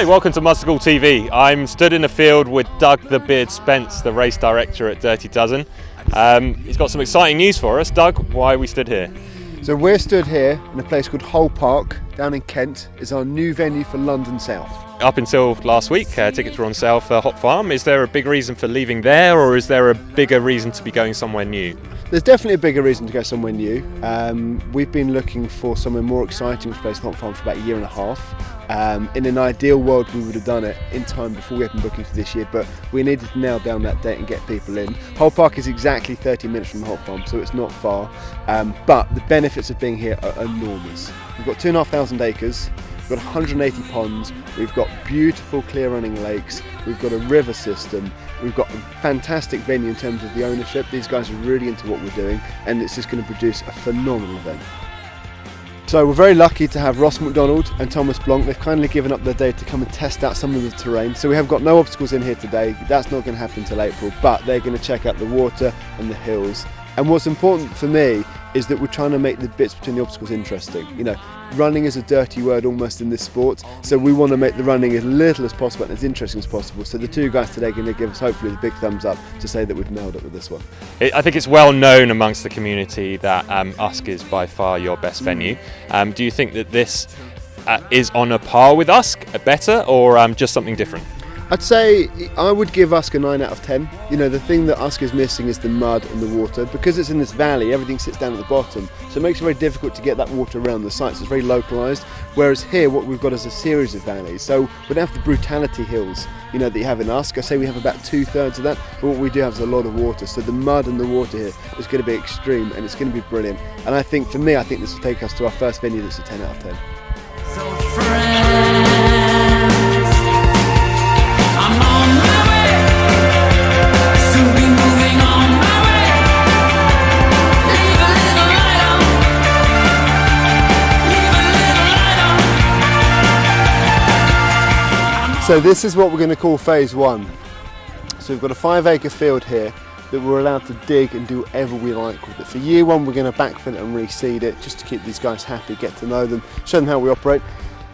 Hi, welcome to Mudstacle TV. I'm stood in the field with Doug the Beard Spence, the race director at Dirty Dozen. He's got some exciting news for us. Doug, why are we stood here? So we're stood here in a place called Hull Park down in Kent. It's our new venue for London South. Up until last week, tickets were on sale for Hop Farm. Is there a big reason for leaving there, or is there a bigger reason to be going somewhere new? There's definitely a bigger reason to go somewhere new. We've been looking for somewhere more exciting to replace Hop Farm for about a year and a half. In an ideal world we would have done it in time before we opened bookings for this year, but we needed to nail down that date and get people in. Hull Park is exactly 30 minutes from Hop Farm, so it's not far, but the benefits of being here are enormous. We've got 2,500 acres, we've got 180 ponds, we've got beautiful clear running lakes, we've got a river system, we've got a fantastic venue in terms of the ownership. These guys are really into what we're doing, and it's just going to produce a phenomenal event. So we're very lucky to have Ross Macdonald and Thomas Blanc. They've kindly given up their day to come and test out some of the terrain. So we have got no obstacles in here today. That's not going to happen until April, but they're going to check out the water and the hills. And what's important for me is that we're trying to make the bits between the obstacles interesting. You know, running is a dirty word almost in this sport, so we want to make the running as little as possible and as interesting as possible. So the two guys today are going to give us hopefully the big thumbs up to say that we've nailed it with this one. I think it's well known amongst the community that Usk is by far your best venue. Do you think that this is on a par with Usk, better, or just something different? I'd say I would give Usk a 9 out of 10. You know, the thing that Usk is missing is the mud and the water. Because it's in this valley, everything sits down at the bottom, so it makes it very difficult to get that water around the site, so it's very localised. Whereas here, what we've got is a series of valleys, so we don't have the brutality hills, you know, that you have in Usk. I say we have about 2/3 of that, but what we do have is a lot of water, so the mud and the water here is going to be extreme, and it's going to be brilliant. And I think, for me, I think this will take us to our first venue that's a 10 out of 10. So this is what we're going to call phase one. So we've got a 5-acre field here that we're allowed to dig and do whatever we like with it. For year one, we're going to backfill it and reseed it just to keep these guys happy, get to know them, show them how we operate.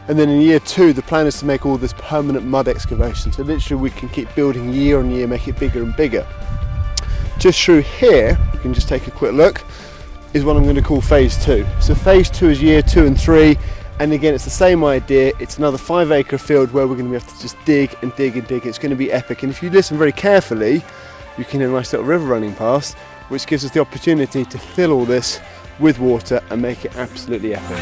And then in year two, the plan is to make all this permanent mud excavation. So literally we can keep building year on year, make it bigger and bigger. Just through here, you can just take a quick look, is what I'm going to call phase two. So phase two is year 2 and 3. And again, it's the same idea. It's another 5-acre field where we're going to have to just dig and dig and dig. It's going to be epic. And if you listen very carefully, you can hear a nice little river running past, which gives us the opportunity to fill all this with water and make it absolutely epic.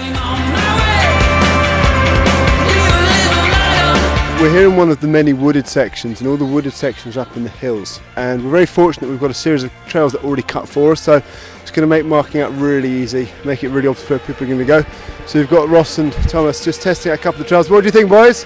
We're here in one of the many wooded sections, and all the wooded sections are up in the hills. And we're very fortunate we've got a series of trails that are already cut for us, so it's going to make marking out really easy, make it really obvious where people are going to go. So we've got Ross and Thomas just testing out a couple of trails. What do you think, boys?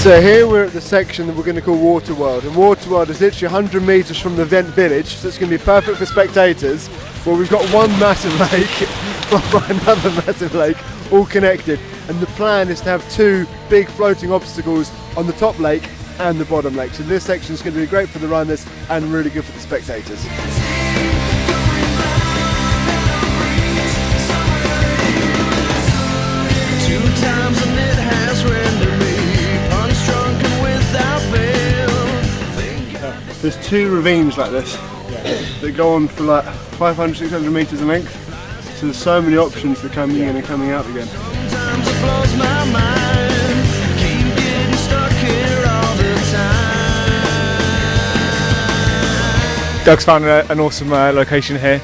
So here we're at the section that we're going to call Water World, and Water World is literally 100 metres from the event village, so it's going to be perfect for spectators, where we've got one massive lake followed by another massive lake, all connected, and the plan is to have 2 big floating obstacles on the top lake and the bottom lake. So this section is going to be great for the runners and really good for the spectators. There's 2 ravines like this that go on for like 500, 600 metres in length. So there's so many options for coming in and coming out again. Sometimes it blows my mind. Keep getting stuck here all the time. Doug's found an awesome location here,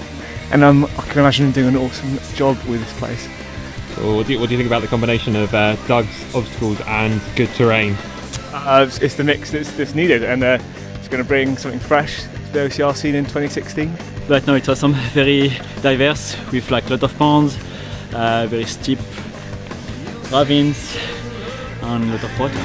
and I can imagine him doing an awesome job with this place. So what do you think about the combination of Doug's obstacles and good terrain? It's the mix that's needed, and it's going to bring something fresh to the OCR scene in 2016. Right now it's awesome, very diverse, with like a lot of ponds, very steep ravines and a lot of water.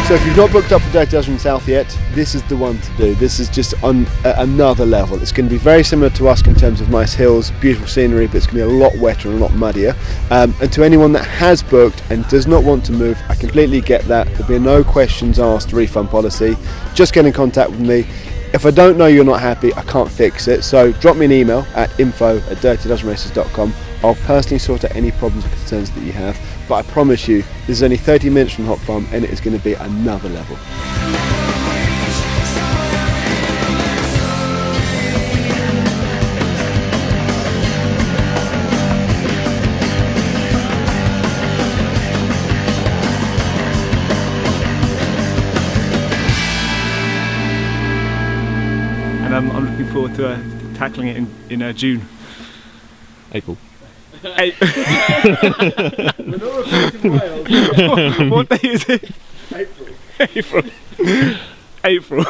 So if you've not booked up for Dirty Dozen South yet, this is the one to do. This is just on another level. It's going to be very similar to Usk in terms of nice hills, beautiful scenery, but it's going to be a lot wetter and a lot muddier. And to anyone that has booked and does not want to move, I completely get that. There'll be no questions asked refund policy. Just get in contact with me. If I don't know you're not happy, I can't fix it. So drop me an email at info@dirtydozenraces.com. I'll personally sort out any problems or concerns that you have. But I promise you, this is only 30 minutes from Hop Farm and it is going to be another level. And I'm looking forward to tackling it in June. April. We're not repeating Wales. What day is it? April. April.